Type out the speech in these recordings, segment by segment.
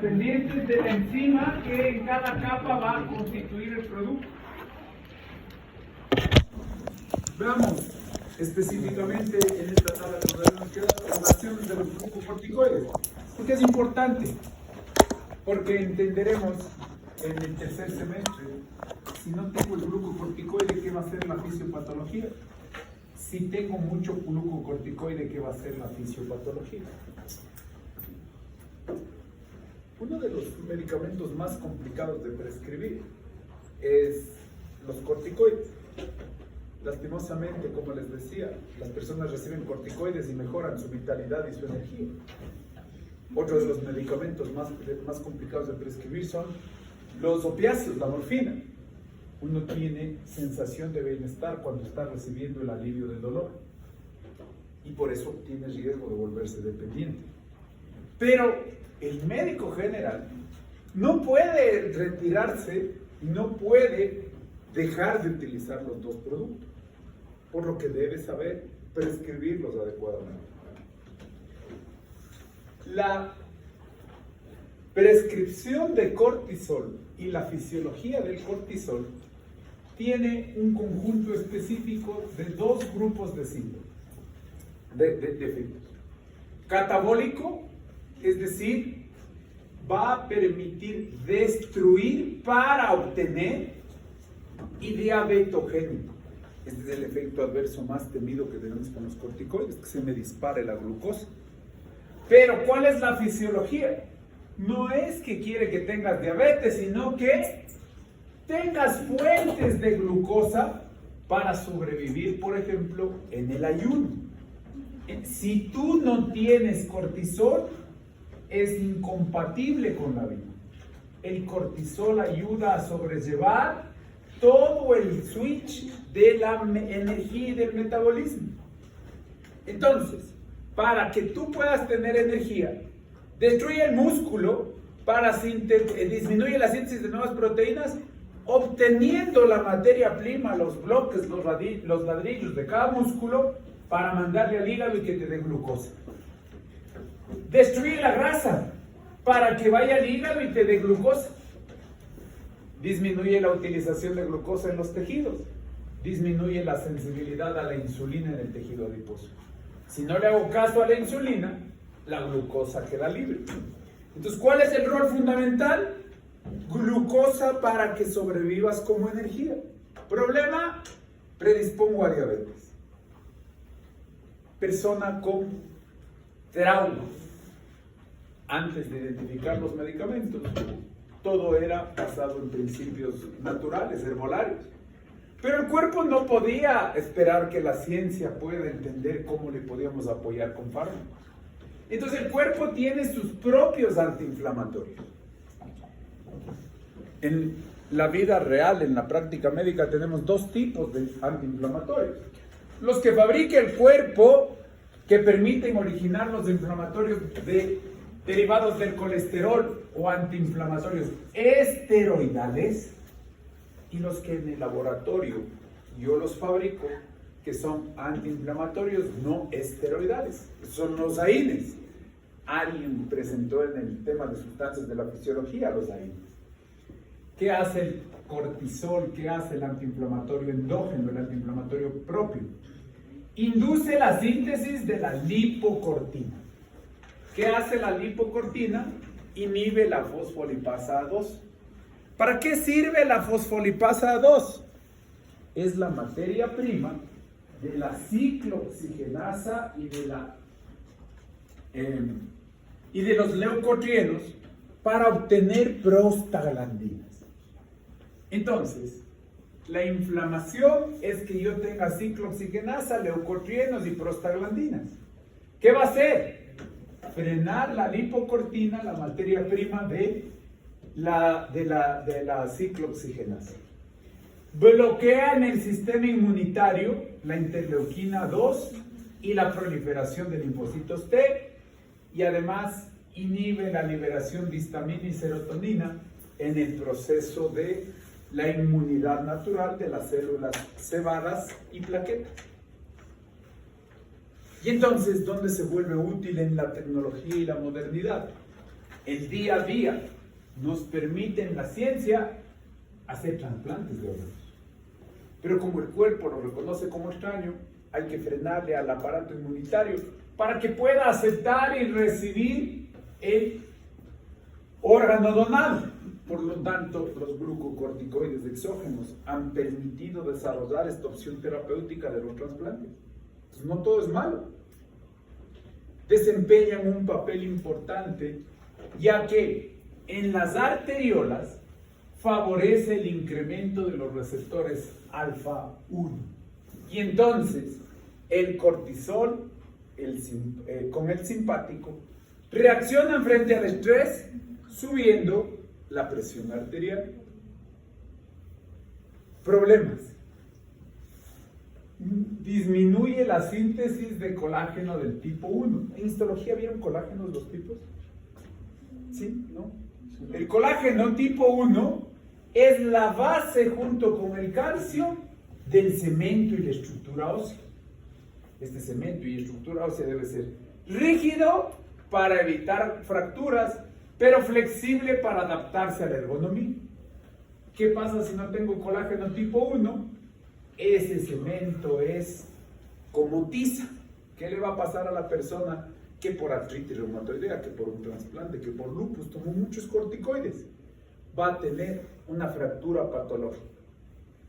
dependientes de la enzima que en cada capa va a constituir el producto. Veamos específicamente en esta tabla de relaciones de los glucocorticoides, porque es importante, porque entenderemos en el tercer semestre, si no tengo el glucocorticoide, ¿qué va a ser la fisiopatología? Si tengo mucho glucocorticoide, ¿qué va a ser la fisiopatología? Uno de los medicamentos más complicados de prescribir es los corticoides. Lastimosamente, como les decía, las personas reciben corticoides y mejoran su vitalidad y su energía. Otro de los medicamentos más complicados de prescribir son los opiáceos, la morfina. Uno tiene sensación de bienestar cuando está recibiendo el alivio del dolor y por eso tiene riesgo de volverse dependiente. Pero el médico general no puede retirarse, no puede dejar de utilizar los dos productos, por lo que debe saber prescribirlos adecuadamente. La prescripción de cortisol y la fisiología del cortisol tiene un conjunto específico de dos grupos de síntomas, de efectos. Catabólico, es decir, va a permitir destruir para obtener, y diabetogénico. Este es el efecto adverso más temido que tenemos con los corticoides, que se me dispare la glucosa. Pero, ¿cuál es la fisiología? No es que quiere que tengas diabetes, sino que tengas fuentes de glucosa para sobrevivir, por ejemplo, en el ayuno. Si tú no tienes cortisol, es incompatible con la vida. El cortisol ayuda a sobrellevar todo el switch de la energía y del metabolismo. Entonces, para que tú puedas tener energía, destruye el músculo para disminuye la síntesis de nuevas proteínas, obteniendo la materia prima, los bloques, los ladrillos de cada músculo para mandarle al hígado y que te dé glucosa. Destruye la grasa para que vaya al hígado y te dé glucosa. Disminuye la utilización de glucosa en los tejidos. Disminuye la sensibilidad a la insulina en el tejido adiposo. Si no le hago caso a la insulina, la glucosa queda libre. Entonces, ¿cuál es el rol fundamental? Glucosa para que sobrevivas como energía. Problema, predispongo a diabetes. Persona con trauma. Antes de identificar los medicamentos, todo era basado en principios naturales, herbolarios. Pero el cuerpo no podía esperar que la ciencia pueda entender cómo le podíamos apoyar con fármacos. Entonces el cuerpo tiene sus propios antiinflamatorios. En la vida real, en la práctica médica, tenemos dos tipos de antiinflamatorios. Los que fabrica el cuerpo, que permiten originar los inflamatorios derivados del colesterol o antiinflamatorios esteroidales, y los que en el laboratorio yo los fabrico, que son antiinflamatorios no esteroidales, son los AINES. Alguien presentó en el tema de sustancias de la fisiología los AINES. ¿Qué hace el cortisol? ¿Qué hace el antiinflamatorio endógeno, el antiinflamatorio propio? Induce la síntesis de la lipocortina. ¿Qué hace la lipocortina? Inhibe la fosfolipasa A2. ¿Para qué sirve la fosfolipasa A2? Es la materia prima de la ciclooxigenasa y de los leucotrienos para obtener prostaglandinas. Entonces, la inflamación es que yo tenga ciclooxigenasa, leucotrienos y prostaglandinas. ¿Qué va a hacer? Frenar la lipocortina, la materia prima de la ciclooxigenasa. Bloquea en el sistema inmunitario la interleuquina 2 y la proliferación de linfocitos T, y además inhibe la liberación de histamina y serotonina en el proceso de la inmunidad natural de las células cebadas y plaquetas. Y entonces, ¿dónde se vuelve útil en la tecnología y la modernidad? el día a día nos permite en la ciencia hacer trasplantes de órganos. Pero como el cuerpo lo reconoce como extraño, hay que frenarle al aparato inmunitario para que pueda aceptar y recibir el órgano donado. Por lo tanto, los glucocorticoides exógenos han permitido desarrollar esta opción terapéutica de los trasplantes. Entonces, no todo es malo. Desempeñan un papel importante, ya que en las arteriolas favorece el incremento de los receptores alfa 1. Y entonces, el cortisol con el simpático reaccionan frente al estrés, subiendo la presión arterial. Problemas. Disminuye la síntesis de colágeno del tipo 1. ¿En histología vieron colágenos los tipos? ¿Sí? ¿No? El colágeno tipo 1 es la base junto con el calcio del cemento y la estructura ósea. Este cemento y estructura ósea debe ser rígido para evitar fracturas, pero flexible para adaptarse a la ergonomía. ¿Qué pasa si no tengo colágeno tipo 1? Ese cemento es como tiza. ¿Qué le va a pasar a la persona que por artritis reumatoidea, que por un trasplante, que por lupus tomó muchos corticoides? Va a tener una fractura patológica.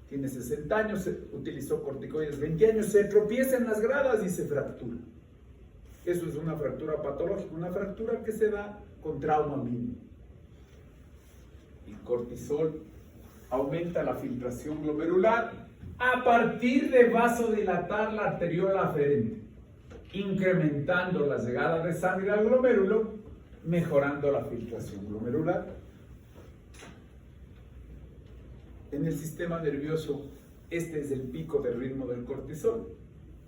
Tiene 60 años, utilizó corticoides 20 años, se tropieza en las gradas y se fractura. Eso es una fractura patológica, una fractura que se da con trauma mínimo. El cortisol aumenta la filtración glomerular a partir de vasodilatar la arteriola aferente, incrementando la llegada de sangre al glomérulo, mejorando la filtración glomerular. En el sistema nervioso, este es el pico de ritmo del cortisol.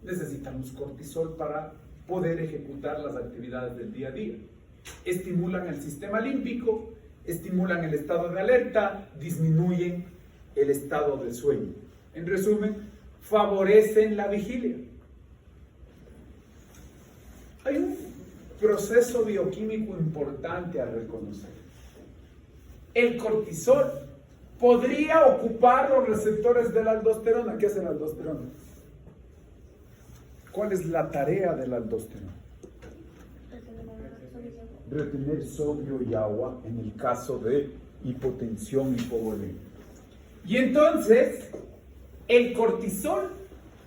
Necesitamos cortisol para poder ejecutar las actividades del día a día. Estimulan el sistema límbico, estimulan el estado de alerta, disminuyen el estado de sueño. En resumen, favorecen la vigilia. Hay un proceso bioquímico importante a reconocer. El cortisol podría ocupar los receptores de la aldosterona. ¿Qué hace la aldosterona? ¿Cuál es la tarea de la aldosterona? Retener sodio y agua en el caso de hipotensión, hipovolemia. Y entonces, el cortisol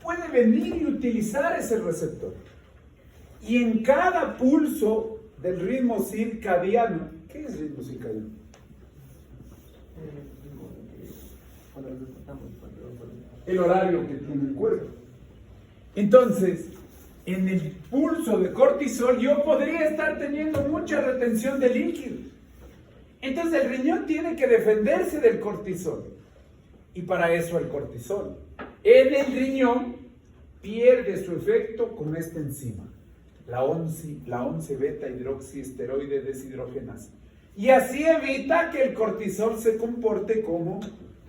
puede venir y utilizar ese receptor. Y en cada pulso del ritmo circadiano, ¿qué es ritmo circadiano? El horario que tiene el cuerpo. Entonces, en el pulso de cortisol yo podría estar teniendo mucha retención de líquidos. Entonces el riñón tiene que defenderse del cortisol. Y para eso el cortisol en el riñón pierde su efecto con esta enzima, la 11 beta hidroxiesteroide deshidrogenasa. Y así evita que el cortisol se comporte como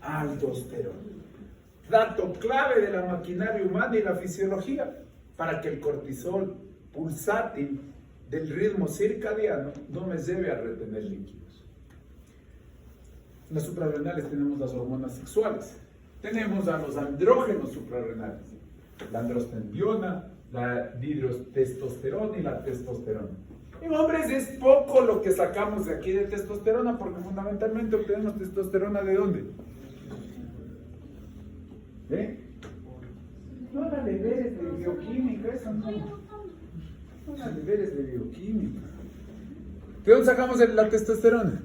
aldosterona. Dato clave de la maquinaria humana y la fisiología, para que el cortisol pulsátil del ritmo circadiano no me lleve a retener líquidos. En las suprarrenales tenemos las hormonas sexuales. Tenemos a los andrógenos suprarrenales, la androstendiona, la dihidrotestosterona y la testosterona. En hombres es poco lo que sacamos de aquí de testosterona, porque fundamentalmente obtenemos testosterona ¿de dónde? No hagan deberes de bioquímica, eso no. No hagan deberes de bioquímica. ¿De dónde sacamos la testosterona?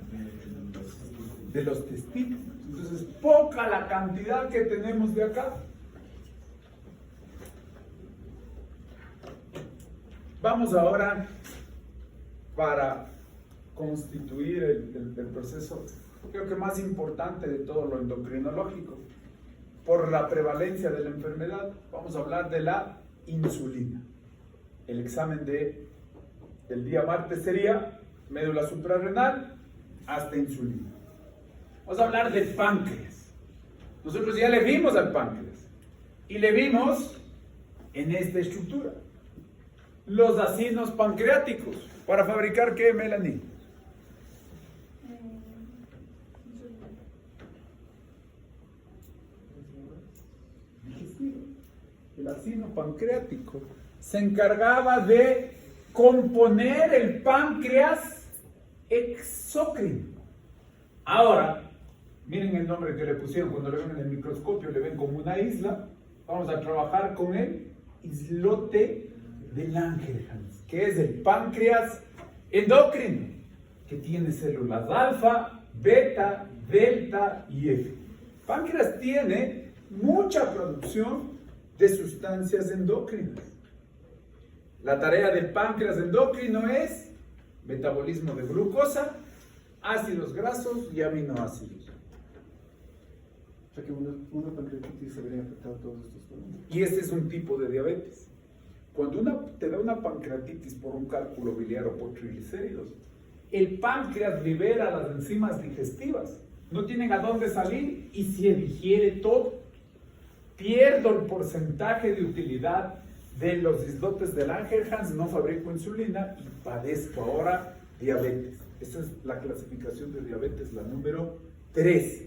De los testículos. Entonces, poca la cantidad que tenemos de acá. Vamos ahora para constituir el proceso, creo que más importante de todo lo endocrinológico. Por la prevalencia de la enfermedad, vamos a hablar de la insulina. El examen del día martes sería médula suprarrenal hasta insulina. Vamos a hablar del páncreas. Nosotros ya le vimos al páncreas y le vimos en esta estructura los acinos pancreáticos. ¿Para fabricar qué, Melanie? bacino pancreático se encargaba de componer el páncreas exócrino. Ahora, miren el nombre que le pusieron, cuando le ven en el microscopio, le ven como una isla. Vamos a trabajar con el islote de Langerhans, que es el páncreas endocrino, que tiene células alfa, beta, delta y F. Páncreas tiene mucha producción de sustancias endocrinas. La tarea del páncreas endocrino es metabolismo de glucosa, ácidos grasos y aminoácidos. O sea que una pancreatitis se vería afectado a todos estos problemas. Y este es un tipo de diabetes. Cuando te da una pancreatitis por un cálculo biliar o por triglicéridos, el páncreas libera las enzimas digestivas. No tienen a dónde salir y se digiere todo. Pierdo el porcentaje de utilidad de los islotes de Langerhans, no fabrico insulina y padezco ahora diabetes. Esa es la clasificación de diabetes, la número 3.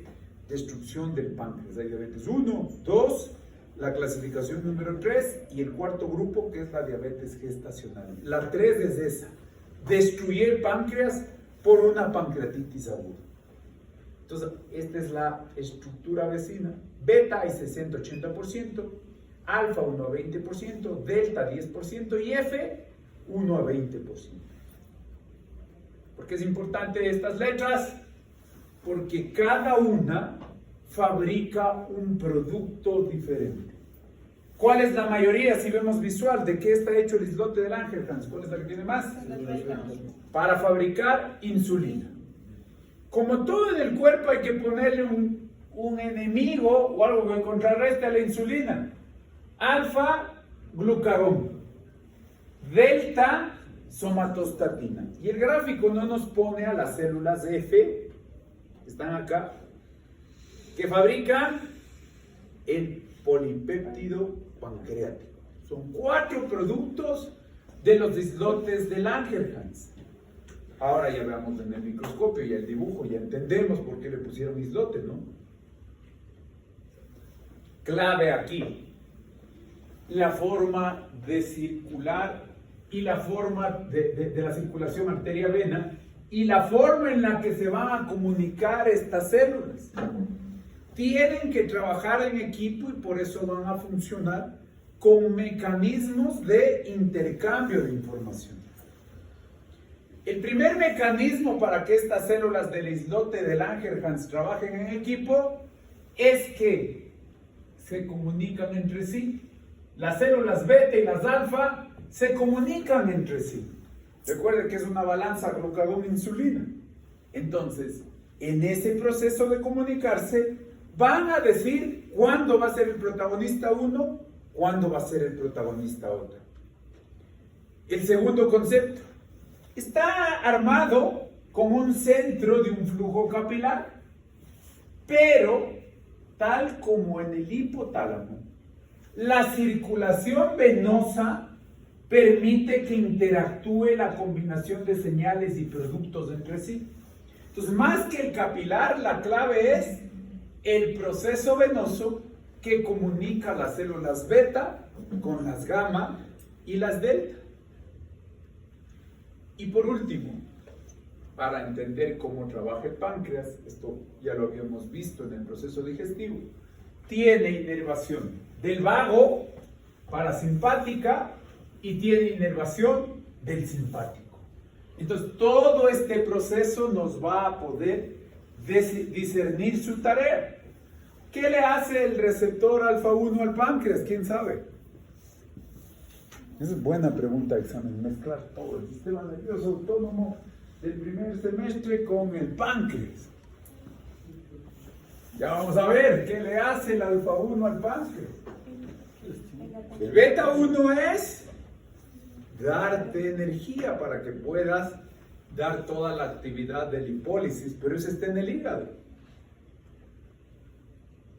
Destrucción del páncreas. Hay diabetes 1, 2, la clasificación número 3 y el cuarto grupo que es la diabetes gestacional. La 3 es esa. Destruir el páncreas por una pancreatitis aguda. Entonces, esta es la estructura vecina. Beta hay 60-80%, alfa 1 a 20%, delta 10% y F 1 a 20%. ¿Por qué es importante estas letras? Porque cada una fabrica un producto diferente. ¿Cuál es la mayoría, si vemos visual, de qué está hecho el islote de Langerhans? ¿Cuál es la que tiene más? Para fabricar insulina. Como todo en el cuerpo hay que ponerle un enemigo o algo que contrarreste a la insulina. Alfa, glucagón. Delta, somatostatina. Y el gráfico no nos pone a las células F, que están acá, que fabrican el polipéptido pancreático. Son 4 productos de los islotes de Langerhans. Ahora ya veamos en el microscopio y el dibujo, ya entendemos por qué le pusieron islote, ¿no? Clave aquí, la forma de circular y la forma de la circulación arteria-vena y la forma en la que se van a comunicar estas células. Tienen que trabajar en equipo y por eso van a funcionar con mecanismos de intercambio de información. El primer mecanismo para que estas células del islote de Langerhans trabajen en equipo es que se comunican entre sí. Las células beta y las alfa se comunican entre sí. Recuerden que es una balanza glucagón-insulina. Entonces, en ese proceso de comunicarse, van a decir cuándo va a ser el protagonista uno, cuándo va a ser el protagonista otro. El segundo concepto. Está armado con un centro de un flujo capilar, pero tal como en el hipotálamo, la circulación venosa permite que interactúe la combinación de señales y productos entre sí. Entonces, más que el capilar, la clave es el proceso venoso que comunica las células beta con las gamma y las delta. Y por último, para entender cómo trabaja el páncreas, esto ya lo habíamos visto en el proceso digestivo, tiene inervación del vago parasimpática y tiene inervación del simpático. Entonces, todo este proceso nos va a poder discernir su tarea. ¿Qué le hace el receptor alfa 1 al páncreas? ¿Quién sabe? Esa es buena pregunta de examen, mezclar todo el sistema nervioso autónomo del primer semestre con el páncreas. Ya vamos a ver qué le hace el alfa 1 al páncreas. El beta 1 es darte energía para que puedas dar toda la actividad de lipólisis, pero eso está en el hígado.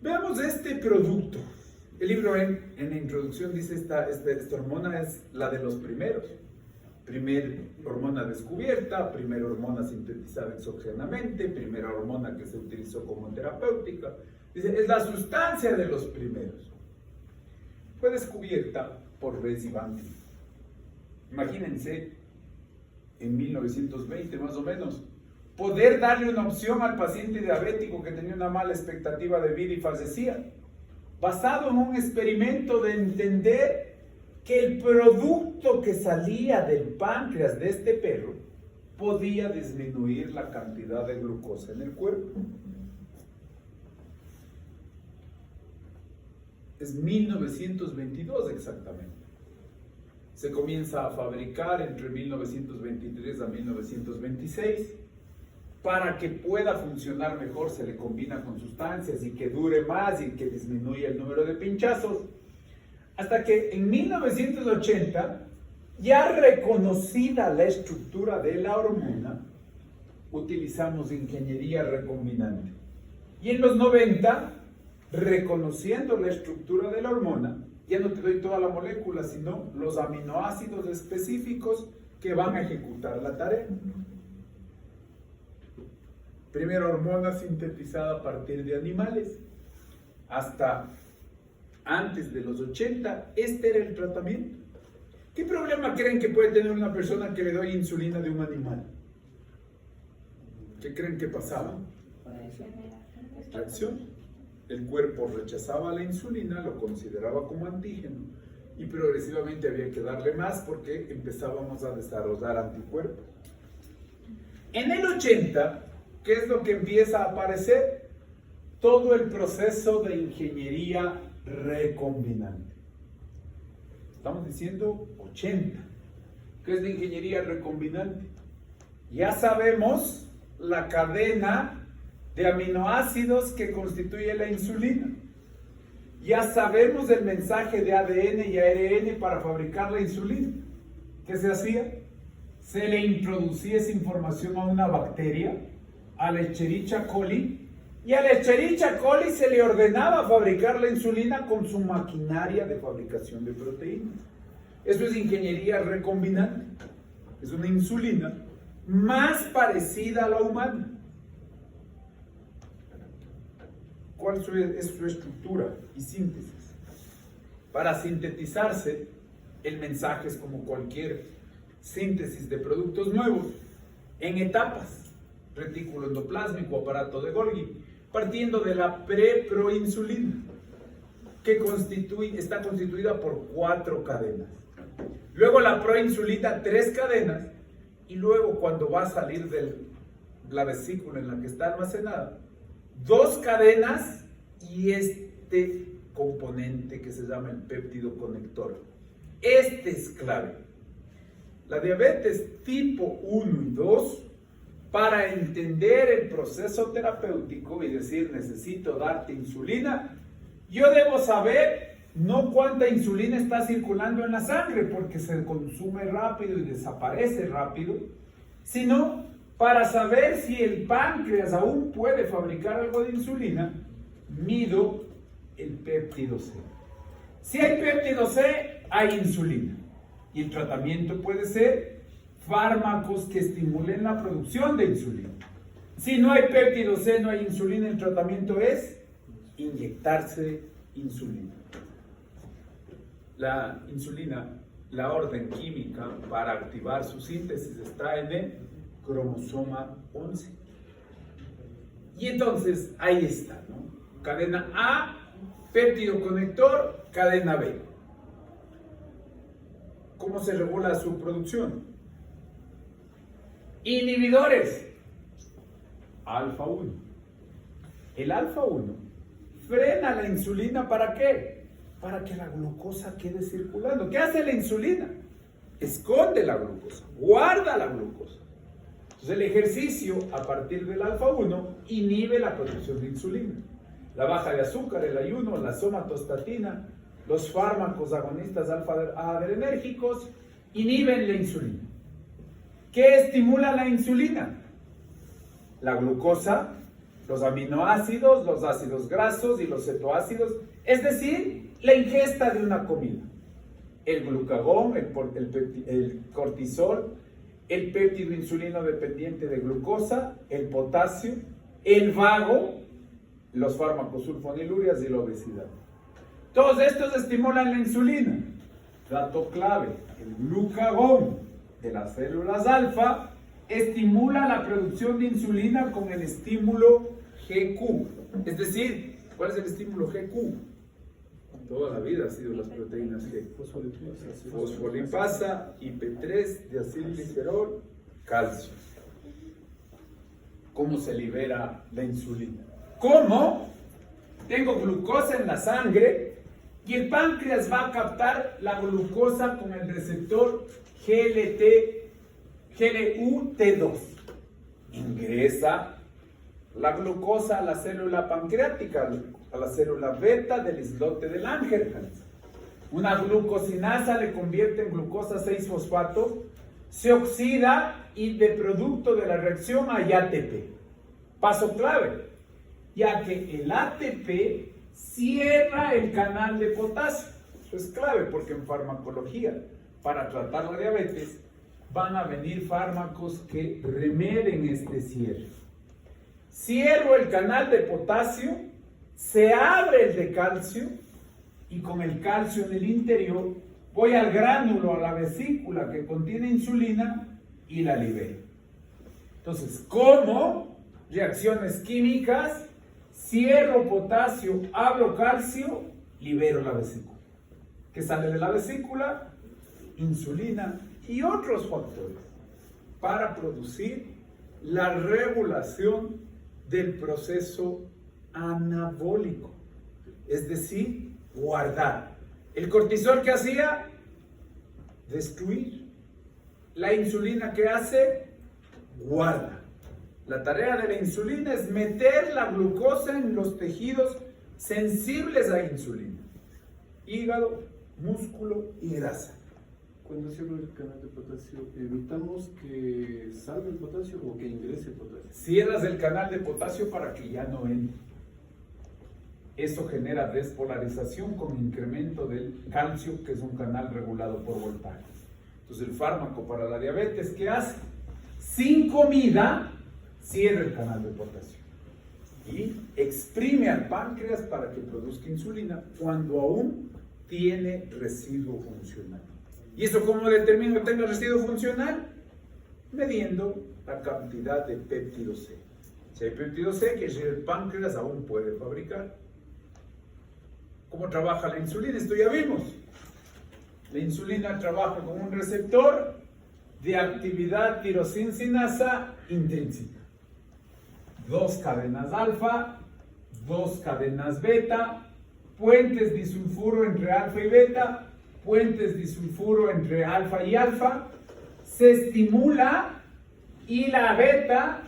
Veamos este producto. El libro en la introducción dice esta hormona es la de los primeros. Primer hormona descubierta, primera hormona sintetizada exógenamente, primera hormona que se utilizó como terapéutica. Dice, es la sustancia de los primeros. fue descubierta por Bess y Banting. Imagínense, en 1920 más o menos, poder darle una opción al paciente diabético que tenía una mala expectativa de vida y fallecía, basado en un experimento de entender que el producto que salía del páncreas de este perro podía disminuir la cantidad de glucosa en el cuerpo. Es 1922 exactamente. Se comienza a fabricar entre 1923 a 1926. Para que pueda funcionar mejor se le combina con sustancias y que dure más y que disminuya el número de pinchazos. Hasta que en 1980, ya reconocida la estructura de la hormona, utilizamos ingeniería recombinante. Y en los 90, reconociendo la estructura de la hormona, ya no te doy toda la molécula, sino los aminoácidos específicos que van a ejecutar la tarea. Primera hormona sintetizada a partir de animales. Hasta antes de los 80, este era el tratamiento. ¿Qué problema creen que puede tener una persona que le doy insulina de un animal? ¿Qué creen que pasaba? Reacción. El cuerpo rechazaba la insulina, lo consideraba como antígeno y progresivamente había que darle más porque empezábamos a desarrollar anticuerpos. En el 80, ¿qué es lo que empieza a aparecer? Todo el proceso de ingeniería recombinante. Estamos diciendo 80. ¿Qué es la ingeniería recombinante? Ya sabemos la cadena de aminoácidos que constituye la insulina. Ya sabemos el mensaje de ADN y ARN para fabricar la insulina. ¿Qué se hacía? Se le introducía esa información a una bacteria, a la Escherichia coli, y a la Escherichia coli se le ordenaba fabricar la insulina con su maquinaria de fabricación de proteínas. Eso es ingeniería recombinante. Es una insulina más parecida a la humana. ¿Cuál es su estructura y síntesis? Para sintetizarse, el mensaje es como cualquier síntesis de productos nuevos, en etapas: retículo endoplásmico, aparato de Golgi, partiendo de la preproinsulina, que está constituida por 4 cadenas. Luego la proinsulina, 3 cadenas, y luego cuando va a salir de la vesícula en la que está almacenada, 2 cadenas y este componente que se llama el péptido conector. Este es clave. La diabetes tipo 1 y 2, para entender el proceso terapéutico y decir necesito darte insulina, yo debo saber no cuánta insulina está circulando en la sangre porque se consume rápido y desaparece rápido, sino para saber si el páncreas aún puede fabricar algo de insulina, mido el péptido C. Si hay péptido C, hay insulina. Y el tratamiento puede ser fármacos que estimulen la producción de insulina. Si no hay péptido C, no hay insulina, el tratamiento es inyectarse insulina. La insulina, la orden química para activar su síntesis está en el cromosoma 11. Y entonces ahí está, ¿no? Cadena A, péptido conector, cadena B. ¿Cómo se regula su producción? Inhibidores. Alfa 1. El alfa 1 frena la insulina, ¿para qué? Para que la glucosa quede circulando. ¿Qué hace la insulina? Esconde la glucosa, guarda la glucosa. Entonces el ejercicio a partir del alfa 1 inhibe la producción de insulina. La baja de azúcar, el ayuno, la somatostatina, los fármacos agonistas alfa-adrenérgicos inhiben la insulina. ¿Qué estimula la insulina? La glucosa, los aminoácidos, los ácidos grasos y los cetoácidos, es decir, la ingesta de una comida. El glucagón, el cortisol, el péptido insulino dependiente de glucosa, el potasio, el vago, los fármacos sulfonilurias y la obesidad. Todos estos estimulan la insulina. Dato clave, el glucagón de las células alfa estimula la producción de insulina con el estímulo GQ. Es decir, ¿cuál es el estímulo GQ? Toda la vida ha sido las proteínas G. Fosfolipasa, IP3, diacilglicerol, calcio. ¿Cómo se libera la insulina? ¿Cómo? Tengo glucosa en la sangre y el páncreas va a captar la glucosa con el receptor GLUT2. Ingresa la glucosa a la célula pancreática, a la célula beta del islote del Langerhans. Una glucosinasa le convierte en glucosa 6-fosfato, se oxida y de producto de la reacción hay ATP. Paso clave, ya que el ATP cierra el canal de potasio. Eso es clave porque en farmacología, para tratar la diabetes, van a venir fármacos que remeden este cierre. Cierro el canal de potasio, se abre el de calcio y con el calcio en el interior voy al gránulo, a la vesícula que contiene insulina y la libero. Entonces, ¿cómo? Reacciones químicas, cierro potasio, abro calcio, libero la vesícula. ¿Qué sale de la vesícula? Insulina y otros factores para producir la regulación del proceso anabólico, es decir, guardar. ¿El cortisol qué hacía? Destruir. La insulina ¿qué hace? Guarda. La tarea de la insulina es meter la glucosa en los tejidos sensibles a insulina: hígado, músculo y grasa. Cuando cierro el canal de potasio, ¿evitamos que salga el potasio o que ingrese el potasio? Cierras el canal de potasio para que ya no entre. Eso genera despolarización con incremento del calcio, que es un canal regulado por voltajes. Entonces el fármaco para la diabetes, ¿qué hace? Sin comida, cierra el canal de potasio y exprime al páncreas para que produzca insulina cuando aún tiene residuo funcional. ¿Y eso cómo determino que tenga residuo funcional? Midiendo la cantidad de péptido C. Si hay péptido C, que el páncreas aún puede fabricar. ¿Cómo trabaja la insulina? Esto ya vimos. La insulina trabaja con un receptor de actividad tirosincinasa intrínseca. 2 cadenas alfa, 2 cadenas beta, puentes disulfuro entre alfa y beta, puentes disulfuro entre alfa y alfa, se estimula y la beta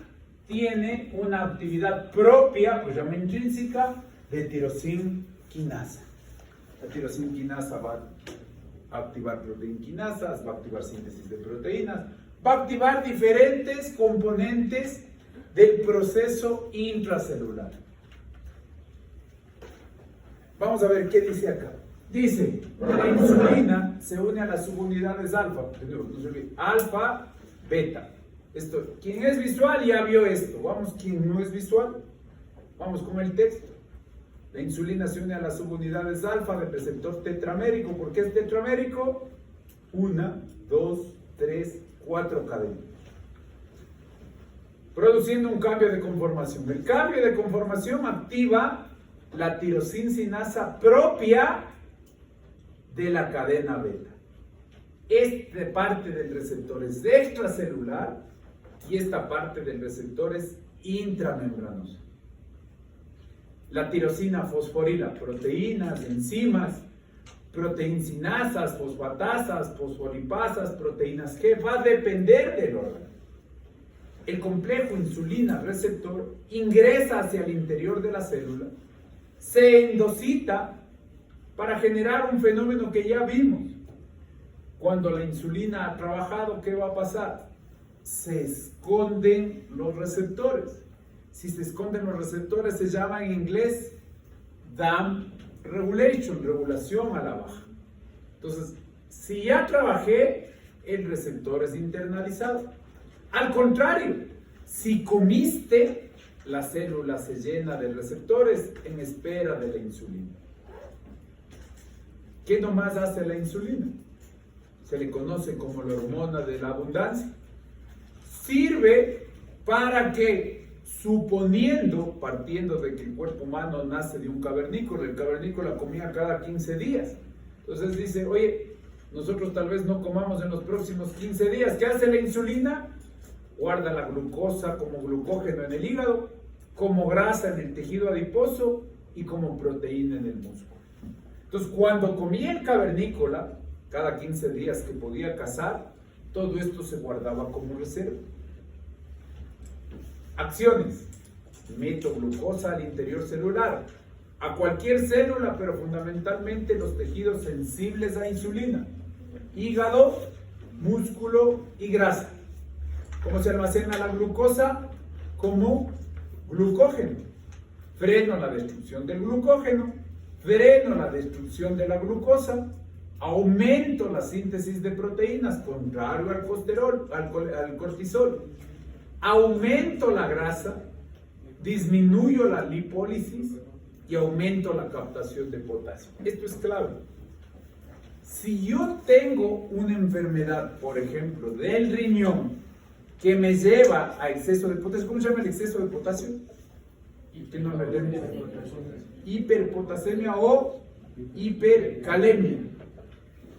tiene una actividad propia, pues llama intrínseca, de tirosinquinasa. La tirosinquinasa va a activar proteinquinasas, va a activar síntesis de proteínas, va a activar diferentes componentes del proceso intracelular. Vamos a ver qué dice acá. Dice, la insulina se une a las subunidades alfa, alfa, beta. Esto, quien es visual ya vio esto. Vamos, quien no es visual, vamos con el texto. La insulina se une a las subunidades alfa del receptor tetramérico. ¿Por qué es tetramérico? 1, 2, 3, 4 cadenas. Produciendo un cambio de conformación. El cambio de conformación activa la tirosincinasa propia de la cadena beta. Esta parte del receptor es extracelular y esta parte del receptor es intramembranosa. La tirosina fosforila, proteínas, enzimas, proteincinasas, fosfatasas, fosfolipasas, proteínas G, va a depender del órgano. El complejo insulina-receptor ingresa hacia el interior de la célula, se endocita para generar un fenómeno que ya vimos. Cuando la insulina ha trabajado, ¿qué va a pasar? Se esconden los receptores. Si se esconden los receptores, se llama en inglés dam regulation, regulación a la baja. Entonces, si ya trabajé, el receptor es internalizado. Al contrario, si comiste, la célula se llena de receptores en espera de la insulina. ¿qué nomás hace la insulina? Se le conoce como la hormona de la abundancia. Sirve para que, partiendo de que el cuerpo humano nace de un cavernícola, el cavernícola comía cada 15 días. Entonces dice, oye, nosotros tal vez no comamos en los próximos 15 días. ¿Qué hace la insulina? Guarda la glucosa como glucógeno en el hígado, como grasa en el tejido adiposo y como proteína en el músculo. Entonces, cuando comía el cavernícola, cada 15 días que podía cazar, todo esto se guardaba como reserva. Acciones. Meto glucosa al interior celular, a cualquier célula, pero fundamentalmente los tejidos sensibles a insulina: hígado, músculo y grasa. ¿Cómo se almacena la glucosa? Como glucógeno. Freno la destrucción del glucógeno, freno la destrucción de la glucosa, aumento la síntesis de proteínas, contrario al cortisol, aumento la grasa, disminuyo la lipólisis y aumento la captación de potasio. Esto es clave. Si yo tengo una enfermedad, por ejemplo, del riñón, que me lleva a exceso de potasio, ¿cómo se llama el exceso de potasio? Hiperpotasemia o hipercalemia.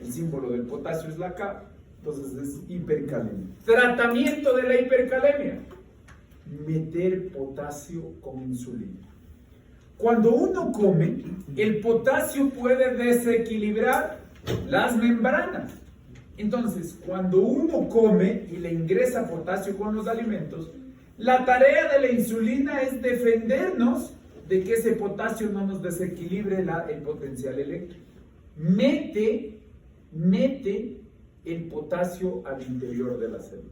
El símbolo del potasio es la K, entonces es hipercalemia. Tratamiento de la hipercalemia: meter potasio con insulina. Cuando uno come, el potasio puede desequilibrar las membranas. Entonces, cuando uno come y le ingresa potasio con los alimentos, la tarea de la insulina es defendernos de que ese potasio no nos desequilibre el potencial eléctrico. Mete el potasio al interior de la célula.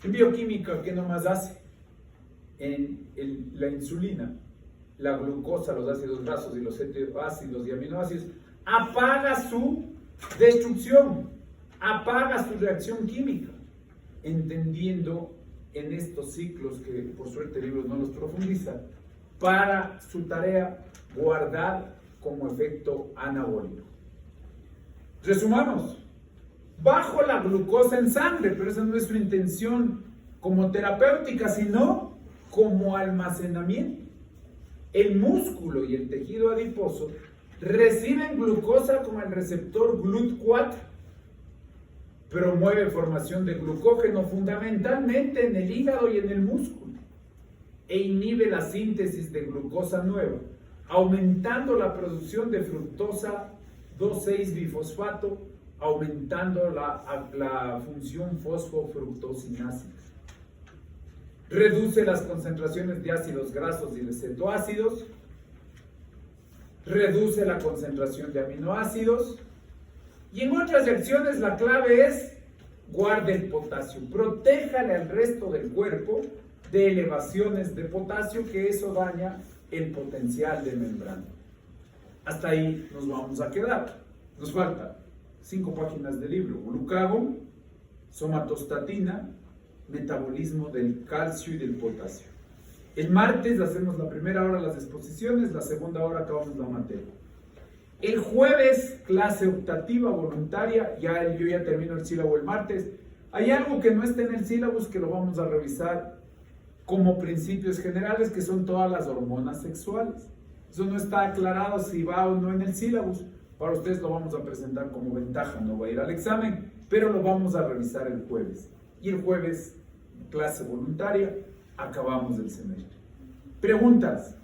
En bioquímica, ¿qué nomás hace? La insulina, la glucosa, los ácidos grasos y los ácidos y aminoácidos, apaga su destrucción, apaga su reacción química, entendiendo en estos ciclos que por suerte el libro no los profundiza, para su tarea guardar como efecto anabólico. Resumamos: bajo la glucosa en sangre, pero esa no es su intención como terapéutica, sino como almacenamiento. El músculo y el tejido adiposo reciben glucosa como el receptor GLUT4, promueve formación de glucógeno fundamentalmente en el hígado y en el músculo, e inhibe la síntesis de glucosa nueva, aumentando la producción de fructosa 2,6-bifosfato, aumentando la función fosfofructosinásica. Reduce las concentraciones de ácidos grasos y de cetoácidos, reduce la concentración de aminoácidos, y en otras reacciones la clave es: guarde el potasio, protéjale al resto del cuerpo de elevaciones de potasio, que eso daña el potencial de membrana. Hasta ahí nos vamos a quedar. Nos faltan 5 páginas del libro: glucagón, somatostatina, metabolismo del calcio y del potasio. El martes hacemos la primera hora las exposiciones, la segunda hora acabamos la materia. El jueves, clase optativa voluntaria, yo ya termino el sílabo el martes. Hay algo que no está en el sílabo que lo vamos a revisar como principios generales, que son todas las hormonas sexuales. Eso no está aclarado si va o no en el sílabo. Para ustedes lo vamos a presentar como ventaja, no va a ir al examen, pero lo vamos a revisar el jueves. Y el jueves, clase voluntaria, acabamos el semestre. Preguntas.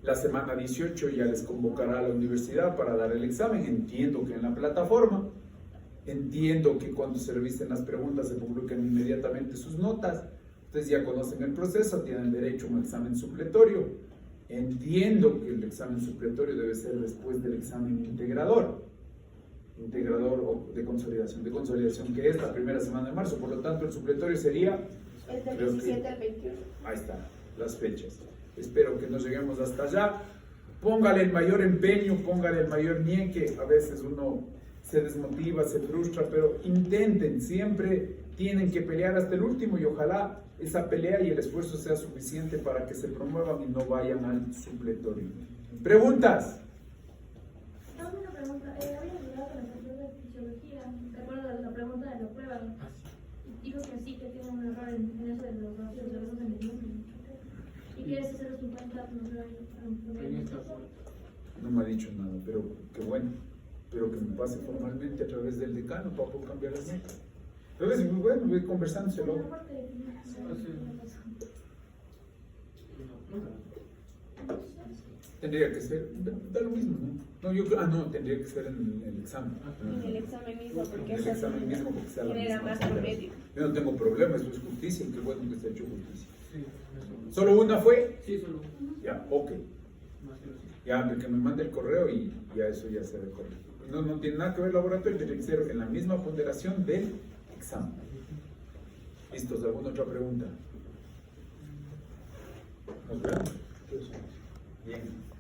La semana 18 ya les convocará a la universidad para dar el examen. Entiendo que en la plataforma, entiendo que cuando se revisen las preguntas se publican inmediatamente sus notas. Ustedes ya conocen el proceso, tienen derecho a un examen supletorio. Entiendo que el examen supletorio debe ser después del examen integrador o de consolidación, que es la primera semana de marzo. Por lo tanto, el supletorio sería es del 17 al 21. Ahí están las fechas. Espero que nos lleguemos hasta allá. Póngale el mayor empeño, póngale el mayor ñeque. A veces uno se desmotiva, se frustra, pero intenten, siempre tienen que pelear hasta el último, y ojalá esa pelea y el esfuerzo sea suficiente para que se promuevan y no vayan al supletorio. ¿Preguntas? ¿Y quieres hacer los 50? En esta parte. No me ha dicho nada, pero qué bueno. Pero que me pase formalmente a través del decano para poder cambiar las metas. Entonces, muy bueno, voy conversándoselo. Tendría que ser, da lo mismo, ¿no? No, no, tendría que ser en el examen. En el examen mismo, porque En el eso examen mismo, porque sea la genera misma más ponderación. promedio. Yo no tengo problema, eso es justicia, y qué bueno que se ha hecho justicia. Sí, eso. ¿Solo una fue? Sí, solo. Ya, ok. Más que así. Ya, que me mande el correo y ya eso ya se recorre. No tiene nada que ver el laboratorio, tiene que ser en la misma ponderación del examen. ¿Listos? ¿Alguna otra pregunta? ¿Nos vemos? Bien.